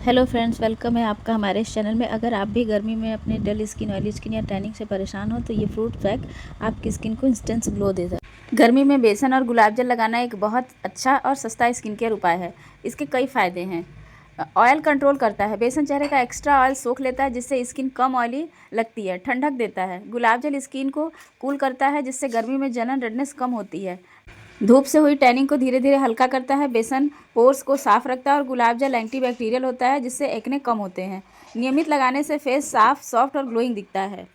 Hello friends, welcome है आपका हमारे इस चैनल में। अगर आप भी गर्मी में अपने डल स्किन, ऑयली स्किन या टैनिंग से परेशान हो तो ये फ्रूट पैक आपकी स्किन को इंस्टेंट ग्लो देगा। गर्मी में बेसन और गुलाब जल लगाना एक बहुत अच्छा और सस्ता स्किन केयर उपाय है। इसके कई फ़ायदे हैं। ऑयल कंट्रोल करता है। बेसन चेहरे का एक्स्ट्रा ऑयल सोख लेता है, जिससे स्किन कम ऑयली लगती है। ठंडक देता है। गुलाब जल स्किन को कूल करता है, जिससे गर्मी में जलन, रेडनेस कम होती है। धूप से हुई टैनिंग को धीरे धीरे हल्का करता है। बेसन पोर्स को साफ रखता है और गुलाब जल एंटीबैक्टीरियल होता है, जिससे एक्ने कम होते हैं। नियमित लगाने से फेस साफ, सॉफ्ट और ग्लोइंग दिखता है।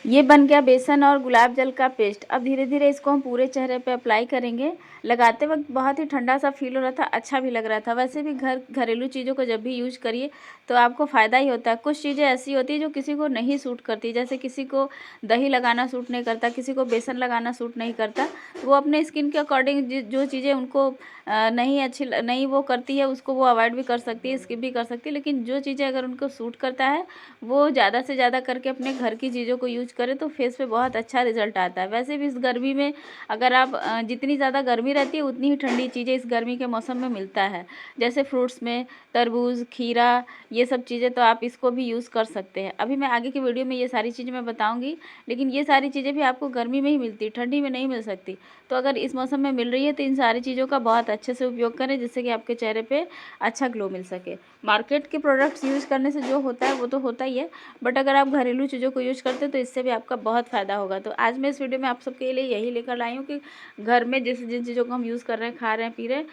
ये बन गया बेसन और गुलाब जल का पेस्ट। अब धीरे धीरे इसको हम पूरे चेहरे पे अप्लाई करेंगे। लगाते वक्त बहुत ही ठंडा सा फील हो रहा था, अच्छा भी लग रहा था। वैसे भी घरेलू चीज़ों को जब भी यूज करिए तो आपको फ़ायदा ही होता है। कुछ चीज़ें ऐसी होती है जो किसी को नहीं सूट करती, जैसे किसी को दही लगाना सूट नहीं करता, किसी को बेसन लगाना सूट नहीं करता। वो अपने स्किन के अकॉर्डिंग जो चीज़ें उनको नहीं वो करती है, उसको वो अवॉइड भी कर सकती है, स्किप भी कर सकती है। लेकिन जो चीज़ें अगर उनको सूट करता है वो ज़्यादा से ज़्यादा करके अपने घर की चीज़ों को यूज करें तो फेस पे बहुत अच्छा रिजल्ट आता है। वैसे भी इस गर्मी में अगर आप जितनी ज़्यादा गर्मी रहती है उतनी ही ठंडी चीज़ें इस गर्मी के मौसम में मिलता है। जैसे फ्रूट्स में तरबूज, खीरा, ये सब चीज़ें तो आप इसको भी यूज़ कर सकते हैं। अभी मैं आगे की वीडियो में ये सारी चीज़ें मैं बताऊँगी, लेकिन ये सारी चीज़ें भी आपको गर्मी में ही मिलती, ठंडी में नहीं मिल सकती। तो अगर इस मौसम में मिल रही है तो इन सारी चीज़ों का बहुत अच्छे से उपयोग करें, जिससे कि आपके चेहरे पे अच्छा ग्लो मिल सके। मार्केट के प्रोडक्ट्स यूज़ करने से जो होता है वो तो होता ही है, बट अगर आप घरेलू चीज़ों को यूज़ करते हैं तो इससे भी आपका बहुत फ़ायदा होगा। तो आज मैं इस वीडियो में आप सबके लिए यही लेकर लाई हूँ कि घर में जिन चीज़ों को हम यूज़ कर रहे हैं, खा रहे हैं, पी रहे हैं,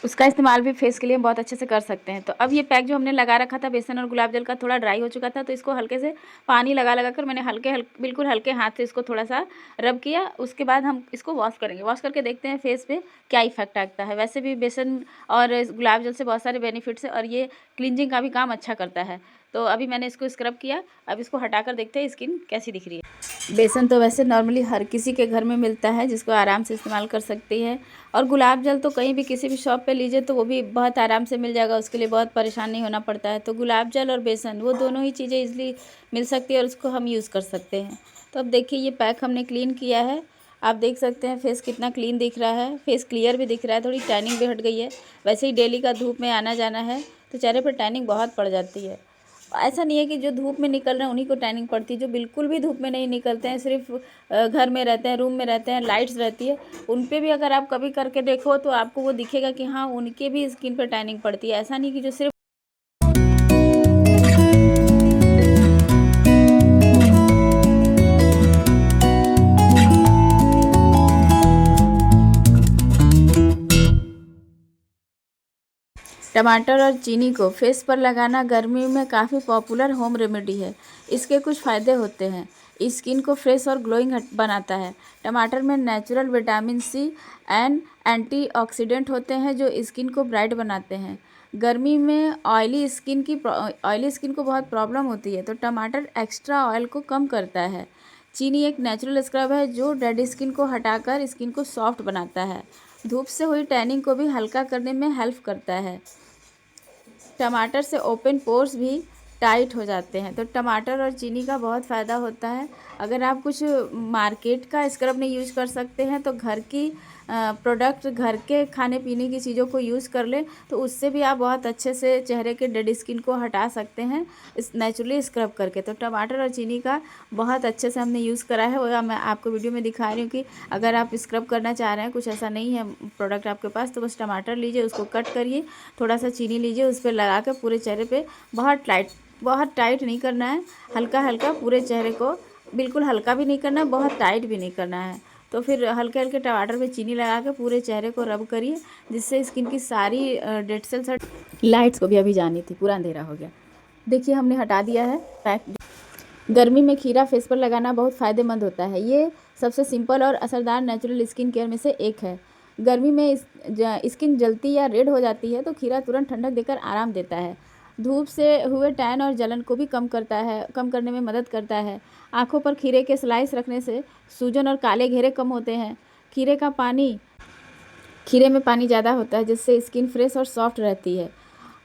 उसका इस्तेमाल भी फेस के लिए बहुत अच्छे से कर सकते हैं। तो अब ये पैक जो हमने लगा रखा था बेसन और गुलाब जल का, थोड़ा ड्राई हो चुका था, तो इसको हल्के से पानी लगा कर मैंने बिल्कुल हल्के हाथ से इसको थोड़ा सा रब किया। उसके बाद हम इसको वॉश करेंगे। वॉश करके देखते हैं फेस पे क्या इफेक्ट आता है। वैसे भी बेसन और गुलाब जल से बहुत सारे बेनिफिट्स है और ये क्लींजिंग का भी काम अच्छा करता है। तो अभी मैंने इसको स्क्रब किया। अब इसको हटाकर देखते हैं स्किन कैसी दिख रही है। बेसन तो वैसे नॉर्मली हर किसी के घर में मिलता है, जिसको आराम से इस्तेमाल कर सकती है। और गुलाब जल तो कहीं भी किसी भी शॉप पे लीजिए तो वो भी बहुत आराम से मिल जाएगा, उसके लिए बहुत परेशान नहीं होना पड़ता है। तो गुलाब जल और बेसन वो दोनों ही चीज़ें ईज़िली मिल सकती है और उसको हम यूज़ कर सकते हैं। तो अब देखिए ये पैक हमने क्लीन किया है। आप देख सकते हैं फेस कितना क्लीन दिख रहा है, फेस क्लियर भी दिख रहा है, थोड़ी टैनिंग भी हट गई है। वैसे ही डेली का धूप में आना जाना है तो चेहरे पर टैनिंग बहुत पड़ जाती है। ऐसा नहीं है कि जो धूप में निकल रहे हैं उन्हीं को टैनिंग पड़ती है, जो बिल्कुल भी धूप में नहीं निकलते हैं, सिर्फ घर में रहते हैं, रूम में रहते हैं, लाइट्स रहती है, उन पे भी अगर आप कभी करके देखो तो आपको वो दिखेगा कि हाँ उनके भी स्किन पर टैनिंग पड़ती है। ऐसा नहीं कि जो सिर्फ टमाटर और चीनी को फेस पर लगाना गर्मी में काफ़ी पॉपुलर होम रेमेडी है। इसके कुछ फ़ायदे होते हैं। स्किन को फ्रेश और ग्लोइंग बनाता है। टमाटर में natural vitamin C and antioxidant होते हैं जो स्किन को ब्राइट बनाते हैं। गर्मी में ऑयली स्किन को बहुत प्रॉब्लम होती है, तो टमाटर एक्स्ट्रा ऑयल को कम करता है। चीनी एक नेचुरल स्क्रब है जो डेड स्किन को हटाकर स्किन को सॉफ्ट बनाता है। धूप से हुई टैनिंग को भी हल्का करने में हेल्प करता है। टमाटर से ओपन पोर्स भी टाइट हो जाते हैं। तो टमाटर और चीनी का बहुत फ़ायदा होता है। अगर आप कुछ मार्केट का स्क्रब नहीं यूज़ कर सकते हैं तो घर की प्रोडक्ट, घर के खाने पीने की चीज़ों को यूज़ कर लें तो उससे भी आप बहुत अच्छे से चेहरे के डेड स्किन को हटा सकते हैं इस नेचुरली स्क्रब करके। तो टमाटर और चीनी का बहुत अच्छे से हमने यूज़ करा है, वो मैं आपको वीडियो में दिखा रही हूँ कि अगर आप स्क्रब करना चाह रहे हैं, कुछ ऐसा नहीं है प्रोडक्ट आपके पास, तो बस टमाटर लीजिए, उसको कट करिए, थोड़ा सा चीनी लीजिए, उस पर लगा कर पूरे चेहरे पे बहुत टाइट नहीं करना है, हल्का हल्का पूरे चेहरे को, बिल्कुल हल्का भी नहीं करना है, बहुत टाइट भी नहीं करना है। तो फिर हल्के हल्के टमाटर में चीनी लगा के पूरे चेहरे को रब करिए, जिससे स्किन की सारी डेड सेल्स और लाइट्स को भी अभी जानी थी, पूरा अंधेरा हो गया। देखिए हमने हटा दिया है पैक। गर्मी में खीरा फेस पर लगाना बहुत फ़ायदेमंद होता है। ये सबसे सिंपल और असरदार नेचुरल स्किन केयर में से एक है। गर्मी में स्किन जलती या रेड हो जाती है तो खीरा तुरंत ठंडक देकर आराम देता है। धूप से हुए टैन और जलन को भी कम करने में मदद करता है। आँखों पर खीरे के स्लाइस रखने से सूजन और काले घेरे कम होते हैं। खीरे में पानी ज़्यादा होता है, जिससे स्किन फ्रेश और सॉफ्ट रहती है।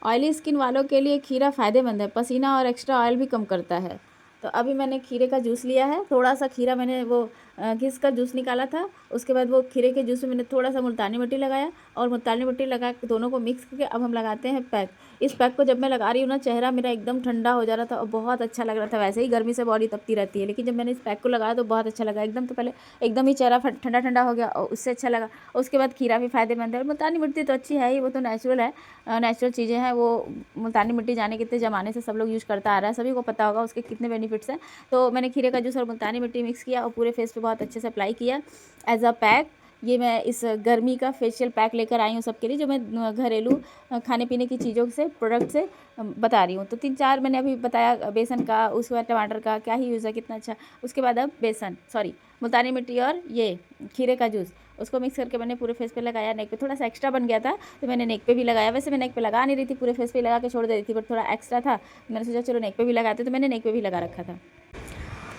ऑयली स्किन वालों के लिए खीरा फ़ायदेमंद है, पसीना और एक्स्ट्रा ऑयल भी कम करता है। तो अभी मैंने खीरे का जूस लिया है, थोड़ा सा खीरा मैंने वो घिस का जूस निकाला था। उसके बाद वो खीरे के जूस में मैंने थोड़ा सा मुल्तानी मिट्टी लगाया और मुल्तानी मिट्टी लगा के दोनों को मिक्स करके अब हम लगाते हैं पैक। इस पैक को जब मैं लगा रही हूँ ना, चेहरा मेरा एकदम ठंडा हो जा रहा था और बहुत अच्छा लग रहा था। वैसे ही गर्मी से बॉडी तपती रहती है, लेकिन जब मैंने इस पैक को लगाया तो बहुत अच्छा लगा एकदम। तो पहले एकदम ही चेहरा ठंडा ठंडा हो गया और उससे अच्छा लगा। उसके बाद खीरा भी फ़ायदेमंद है और मुल्तानी मिट्टी तो अच्छी है ही, वो तो नेचुरल है, नेचुरल चीज़ें हैं वो। मुल्तानी मिट्टी जाने कितने ज़माने से सब लोग यूज़ करता आ रहा है, सभी को पता होगा उसके कितने बेनिफिट्स हैं। तो मैंने खीरे का जूस और मुल्तानी मिट्टी मिक्स किया और पूरे फेस पे बहुत अच्छे से अप्लाई किया एज अ पैक। ये मैं इस गर्मी का फेशियल पैक लेकर आई हूँ सबके लिए, जो मैं घरेलू खाने पीने की चीज़ों से, प्रोडक्ट से बता रही हूँ। तो 3-4 मैंने अभी बताया, बेसन का, उसके बाद टमाटर का क्या ही यूज़ है, कितना अच्छा। उसके बाद अब मुल्तानी मिट्टी और ये खीरे का जूस, उसको मिक्स करके मैंने पूरे फेस पे लगाया। नेक पे थोड़ा सा एक्स्ट्रा बन गया था तो मैंने नेक पे भी लगाया। वैसे मैं नेक पे लगा नहीं रही थी, पूरे फेस पे लगा के छोड़ दे रही थी, बट थोड़ा एक्स्ट्रा था, मैंने सोचा चलो नेक पे भी लगाते, तो मैंने नेक पे भी लगा रखा था।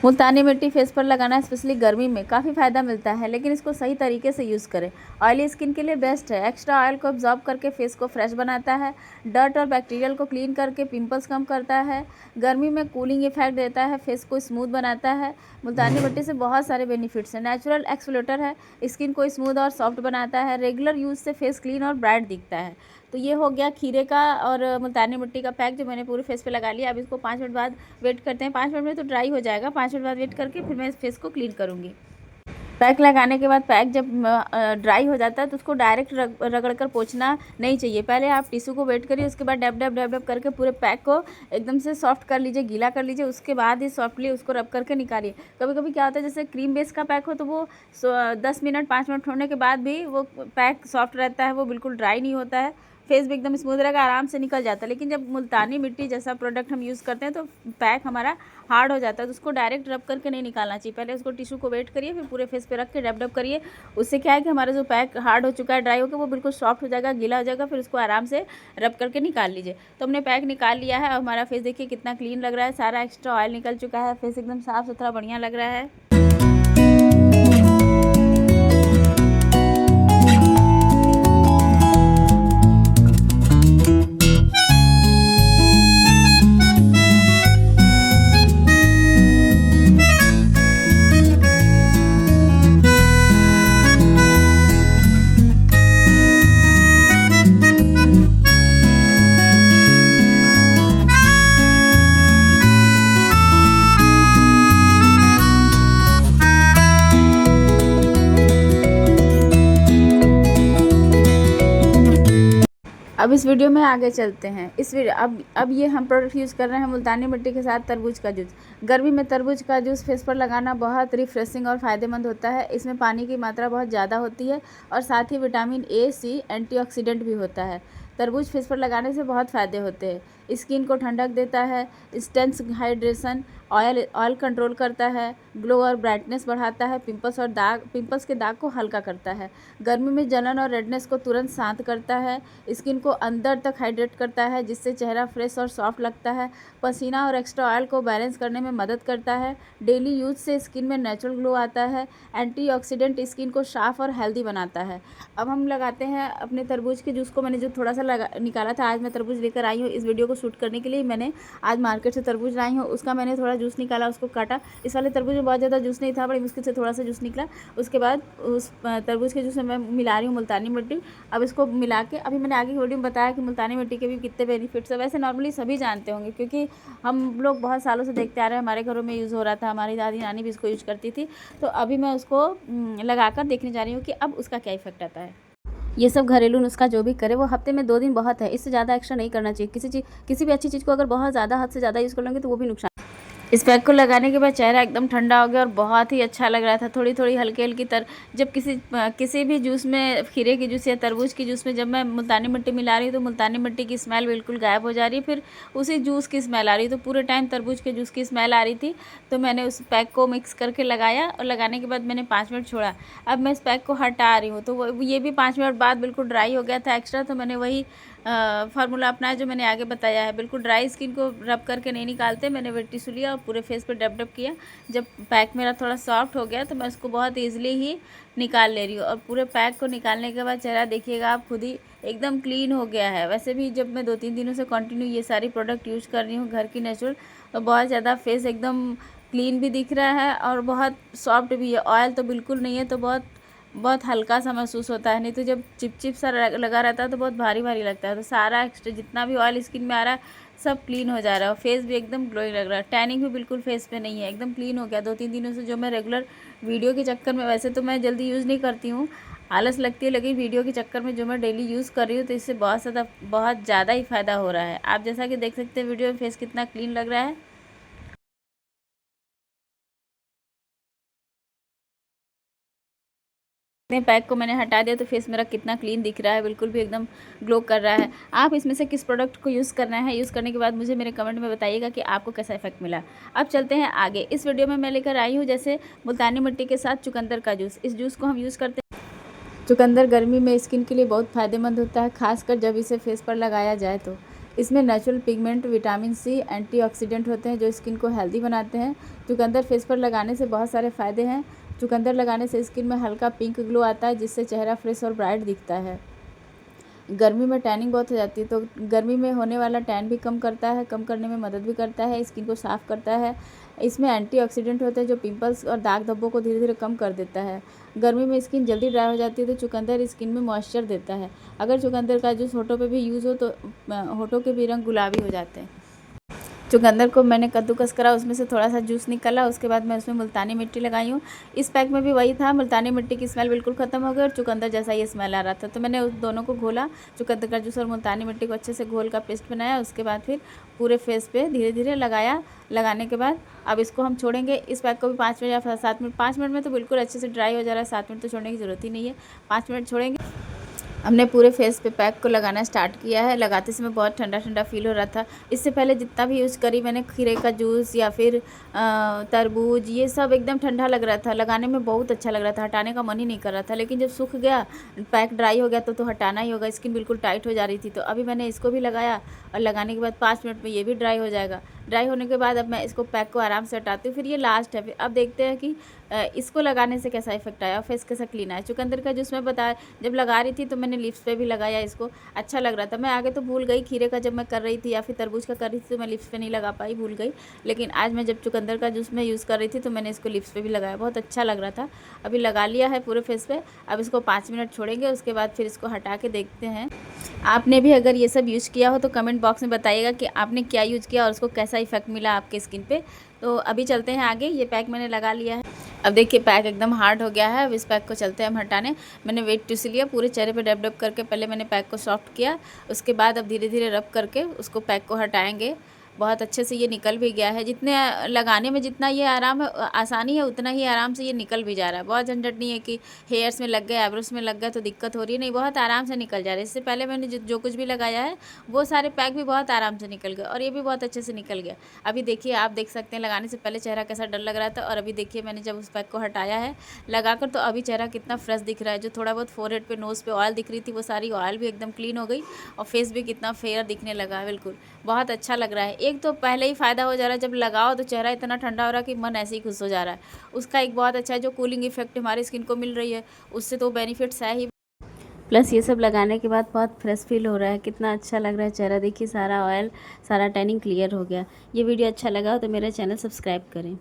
मुल्तानी मिट्टी फेस पर लगाना स्पेशली गर्मी में काफ़ी फ़ायदा मिलता है, लेकिन इसको सही तरीके से यूज़ करें। ऑयली स्किन के लिए बेस्ट है। एक्स्ट्रा ऑयल को अब्जॉर्ब करके फेस को फ्रेश बनाता है, डर्ट और बैक्टीरियल को क्लीन करके पिंपल्स कम करता है, गर्मी में कूलिंग इफेक्ट देता है, फेस को स्मूथ बनाता है। मुल्तानी मिट्टी से बहुत सारे बेनिफिट्स हैं। नेचुरल एक्सफोलेटर है, स्किन को स्मूथ और सॉफ्ट बनाता है। रेगुलर यूज़ से फेस क्लीन और ब्राइट दिखता है। तो ये हो गया खीरे का और मुल्तानी मिट्टी का पैक जो मैंने पूरे फेस पे लगा लिया। अब इसको 5 मिनट बाद वेट करते हैं। 5 मिनट में तो ड्राई हो जाएगा, 5 मिनट बाद वेट करके फिर मैं इस फेस को क्लीन करूँगी। पैक लगाने के बाद पैक जब ड्राई हो जाता है तो उसको डायरेक्ट रगड़ कर पोंछना नहीं चाहिए। पहले आप टिश्यू को वेट करिए, उसके बाद डैब डैब डैब डैब करके पूरे पैक को एकदम से सॉफ्ट कर लीजिए, गीला कर लीजिए। उसके बाद ही सॉफ्टली उसको रब करके निकालिए। कभी कभी क्या होता है, जैसे क्रीम बेस का पैक हो तो वो 10 मिनट 5 मिनट होने के बाद भी वो पैक सॉफ्ट रहता है, वो बिल्कुल ड्राई नहीं होता है, फेस भी एकदम स्मूथ रहेगा, आराम से निकल जाता है। लेकिन जब मुल्तानी मिट्टी जैसा प्रोडक्ट हम यूज़ करते हैं तो पैक हमारा हार्ड हो जाता है, तो उसको डायरेक्ट रब करके नहीं निकालना चाहिए। पहले उसको टिश्यू को वेट करिए, फिर पूरे फेस पे रख के डब डब करिए। उससे क्या है कि हमारा जो पैक हार्ड हो चुका है, ड्राई होकर, वो बिल्कुल सॉफ्ट हो जाएगा, गीला हो जाएगा। फिर उसको आराम से रब करके निकाल लीजिए। तो हमने पैक निकाल लिया है और हमारा फेस देखिए कितना क्लीन लग रहा है, सारा एक्स्ट्रा ऑयल निकल चुका है, फेस एकदम साफ़ सुथरा बढ़िया लग रहा है। अब इस वीडियो में आगे चलते हैं। इस वीडियो अब ये हम प्रोडक्ट यूज़ कर रहे हैं मुल्तानी मिट्टी के साथ तरबूज का जूस। गर्मी में तरबूज का जूस फेस पर लगाना बहुत रिफ्रेशिंग और फ़ायदेमंद होता है। इसमें पानी की मात्रा बहुत ज़्यादा होती है और साथ ही विटामिन ए, सी, एंटीऑक्सीडेंट भी होता है। तरबूज फेस पर लगाने से बहुत फ़ायदे होते हैं। स्किन को ठंडक देता है, इंस्टेंस हाइड्रेशन, ऑयल कंट्रोल करता है, ग्लो और ब्राइटनेस बढ़ाता है, पिंपल्स के दाग को हल्का करता है, गर्मी में जलन और रेडनेस को तुरंत शांत करता है, स्किन को अंदर तक हाइड्रेट करता है जिससे चेहरा फ्रेश और सॉफ्ट लगता है, पसीना और एक्स्ट्रा ऑयल को बैलेंस करने में मदद करता है, डेली यूज से स्किन में नेचुरल ग्लो आता है, एंटीऑक्सीडेंट स्किन को साफ और हेल्दी बनाता है। अब हम लगाते हैं अपने तरबूज के जूस को। मैंने जो थोड़ा सा निकाला था, आज मैं तरबूज लेकर आई हूँ इस वीडियो को शूट करने के लिए। मैंने आज मार्केट से तरबूज लाई हूँ, उसका मैंने थोड़ा जूस निकाला, उसको काटा। इस वाले तरबूज में बहुत ज़्यादा जूस नहीं था, बड़ी मुश्किल से थोड़ा सा जूस निकला। उसके बाद उस तरबूज के जूस में मैं मिला रही हूँ मुल्तानी मिट्टी। अब इसको मिला के, अभी मैंने आगे की वीडियो में बताया कि मुल्तानी मिट्टी के भी कितने बेनिफिट्स है। वैसे नॉर्मली सभी जानते होंगे क्योंकि हम लोग बहुत सालों से देखते आ रहे हैं, हमारे घरों में यूज़ हो रहा था, हमारी दादी नानी भी इसको यूज़ करती थी। तो अभी मैं उसको लगाकर देखने जा रही हूँ कि अब उसका क्या इफेक्ट आता है। ये सब घरेलू नुस्खा जो भी करे वो हफ्ते में 2 दिन बहुत है, इससे ज़्यादा एक्स्ट्रा नहीं करना चाहिए। किसी भी अच्छी चीज़ को अगर बहुत ज़्यादा हद से ज़्यादा यूज़ कर लेंगे तो वो भी नुकसान। इस पैक को लगाने के बाद चेहरा एकदम ठंडा हो गया और बहुत ही अच्छा लग रहा था। थोड़ी थोड़ी हल्की हल्की जब किसी भी जूस में, खीरे की जूस या तरबूज की जूस में जब मैं मुल्तानी मिट्टी मिला रही हूँ तो मुल्तानी मिट्टी की स्मेल बिल्कुल गायब हो जा रही है, फिर उसी जूस की स्मेल आ रही है। तो पूरे टाइम तरबूज के जूस की स्मेल आ रही थी। तो मैंने उस पैक को मिक्स करके लगाया और लगाने के बाद मैंने 5 मिनट छोड़ा। अब मैं इस पैक को हटा रही हूँ तो ये भी 5 मिनट बाद बिल्कुल ड्राई हो गया था एक्स्ट्रा। तो मैंने वही फार्मूला अपनाया जो मैंने आगे बताया है। बिल्कुल ड्राई स्किन को रब करके नहीं निकालते। मैंने वेट टिश्यू लिया और पूरे फेस पे डब डब किया। जब पैक मेरा थोड़ा सॉफ्ट हो गया तो मैं उसको बहुत ईजिली ही निकाल ले रही हूँ। और पूरे पैक को निकालने के बाद चेहरा देखिएगा आप खुद ही एकदम क्लीन हो गया है। वैसे भी जब मैं 2-3 दिनों से कंटिन्यू ये सारी प्रोडक्ट यूज़ कर रही हूँ घर की नेचुरल, तो बहुत ज़्यादा फेस एकदम क्लीन भी दिख रहा है और बहुत सॉफ्ट भी है। ऑयल तो बिल्कुल नहीं है, तो बहुत बहुत हल्का सा महसूस होता है, नहीं तो जब चिपचिप सा लगा रहता है तो बहुत भारी भारी लगता है। तो सारा एक्स्ट्रा जितना भी ऑयल स्किन में आ रहा है सब क्लीन हो जा रहा है और फेस भी एकदम ग्लोइंग लग रहा है। टैनिंग भी बिल्कुल फेस पे नहीं है, एकदम क्लीन हो गया 2-3 दिनों से। जो मैं रेगुलर वीडियो के चक्कर में, वैसे तो मैं जल्दी यूज़ नहीं करती हूँ, आलस लगती है, लेकिन वीडियो के चक्कर में जो मैं डेली यूज़ कर रही हूँ तो इससे बहुत ज़्यादा ही फ़ायदा हो रहा है। आप जैसा कि देख सकते हैं वीडियो में फेस कितना क्लीन लग रहा है। इतने पैक को मैंने हटा दिया तो फेस मेरा कितना क्लीन दिख रहा है, बिल्कुल भी एकदम ग्लो कर रहा है। आप इसमें से किस प्रोडक्ट को यूज़ करना है, यूज़ करने के बाद मुझे मेरे कमेंट में बताइएगा कि आपको कैसा इफेक्ट मिला। अब चलते हैं आगे। इस वीडियो में मैं लेकर आई हूँ जैसे मुल्तानी मिट्टी के साथ चुकंदर का जूस। इस जूस को हम यूज़ करते हैं। चुकंदर गर्मी में स्किन के लिए बहुत फ़ायदेमंद होता है, खासकर जब इसे फेस पर लगाया जाए तो। इसमें natural pigment, vitamin C, antioxidant होते हैं जो स्किन को हेल्दी बनाते हैं। चुकंदर फेस पर लगाने से बहुत सारे फ़ायदे हैं। चुकंदर लगाने से स्किन में हल्का पिंक ग्लो आता है, जिससे चेहरा फ्रेश और ब्राइट दिखता है। गर्मी में टैनिंग बहुत हो जाती है, तो गर्मी में होने वाला टैन भी कम करता है, कम करने में मदद भी करता है, स्किन को साफ़ करता है। इसमें एंटीऑक्सीडेंट होते हैं जो पिंपल्स और दाग धब्बों को धीरे धीरे कम कर देता है। गर्मी में स्किन जल्दी ड्राई हो जाती है, तो चुकंदर स्किन में मॉइस्चर देता है। अगर चुकंदर का जूस होठों पे भी यूज़ हो तो होठों के भी रंग गुलाबी हो जाते हैं। चुकंदर को मैंने कद्दूकस करा, उसमें से थोड़ा सा जूस निकला, उसके बाद मैं उसमें मुल्तानी मिट्टी लगाई हूँ। इस पैक में भी वही था, मुल्तानी मिट्टी की स्मेल बिल्कुल ख़त्म हो गई और चुकंदर जैसा ये स्मेल आ रहा था। तो मैंने उस दोनों को घोला, चुकंदर का जूस और मुल्तानी मिट्टी को अच्छे से घोल का पेस्ट बनाया। उसके बाद फिर पूरे फेस पे धीरे धीरे लगाया। लगाने के बाद अब इसको हम छोड़ेंगे। इस पैक को भी 5 मिनट या 7 मिनट, 5 मिनट में तो बिल्कुल अच्छे से ड्राई हो जा रहा है, 7 मिनट तो छोड़ने की ज़रूरत ही नहीं है, 5 मिनट छोड़ेंगे। हमने पूरे फेस पे पैक को लगाना स्टार्ट किया है। लगाते समय बहुत ठंडा ठंडा फील हो रहा था। इससे पहले जितना भी यूज़ करी मैंने, खीरे का जूस या फिर तरबूज, ये सब एकदम ठंडा लग रहा था, लगाने में बहुत अच्छा लग रहा था, हटाने का मन ही नहीं कर रहा था। लेकिन जब सूख गया, पैक ड्राई हो गया तो हटाना ही होगा, स्किन बिल्कुल टाइट हो जा रही थी। तो अभी मैंने इसको भी लगाया और लगाने के बाद 5 मिनट में ये भी ड्राई हो जाएगा। ड्राई होने के बाद अब मैं इसको पैक को आराम से हटाती हूँ। फिर ये लास्ट है, फिर अब देखते हैं कि इसको लगाने से कैसा इफेक्ट आया, फेस कैसा क्लीन आया। चुकंदर का जूस मैं बताया, जब लगा रही थी तो मैंने लिप्स पे भी लगाया, इसको अच्छा लग रहा था। मैं आगे तो भूल गई, खीरे का जब मैं कर रही थी या फिर तरबूज का कर रही थी तो मैं लिप्स पे नहीं लगा पाई, भूल गई। लेकिन आज मैं जब चुकंदर का जूस में यूज़ कर रही थी तो मैंने इसको लिप्स पे भी लगाया, बहुत अच्छा लग रहा था। अभी लगा लिया है पूरे फेस पे। अब इसको 5 मिनट छोड़ेंगे, उसके बाद फिर इसको हटा के देखते हैं। आपने भी अगर ये सब यूज़ किया हो तो कमेंट बॉक्स में बताइएगा कि आपने क्या यूज़ किया और उसको कैसा इफेक्ट मिला आपके स्किन पे। तो अभी चलते हैं आगे। ये पैक मैंने लगा लिया है। अब देखिए पैक एकदम हार्ड हो गया है। अब इस पैक को चलते हैं हम हटाने। मैंने वेट टिश्यू लिया, पूरे चेहरे पे डब डब करके पहले मैंने पैक को सॉफ्ट किया, उसके बाद अब धीरे धीरे रब करके उसको पैक को हटाएंगे। बहुत अच्छे से ये निकल भी गया है। जितने लगाने में जितना ये आराम है, आसानी है, उतना ही आराम से ये निकल भी जा रहा है। बहुत झंझट नहीं है कि हेयर्स में लग गए, आईब्रोज में लग गए तो दिक्कत हो रही है, नहीं, बहुत आराम से निकल जा रहा है। इससे पहले मैंने जो कुछ भी लगाया है वो सारे पैक भी बहुत आराम से निकल गए और ये भी बहुत अच्छे से निकल गया। अभी देखिए, आप देख सकते हैं लगाने से पहले चेहरा कैसा डर लग रहा था और अभी देखिए मैंने जब उस पैक को हटाया है लगाकर तो अभी चेहरा कितना फ्रेश दिख रहा है। जो थोड़ा बहुत फोरहेड पे, नोज़ पे ऑयल दिख रही थी वो सारी ऑयल भी एकदम क्लीन हो गई और फेस भी कितना फेयर दिखने लगा है। बिल्कुल बहुत अच्छा लग रहा है। एक तो पहले ही फ़ायदा हो जा रहा है, जब लगाओ तो चेहरा इतना ठंडा हो रहा है कि मन ऐसे ही खुश हो जा रहा है। उसका एक बहुत अच्छा है, जो कूलिंग इफेक्ट हमारी स्किन को मिल रही है उससे तो बेनिफिट्स है ही, प्लस ये सब लगाने के बाद बहुत फ्रेश फील हो रहा है। कितना अच्छा लग रहा है चेहरा, देखिए सारा ऑयल, सारा टैनिंग क्लियर हो गया। ये वीडियो अच्छा लगा हो तो मेरा चैनल सब्सक्राइब करें।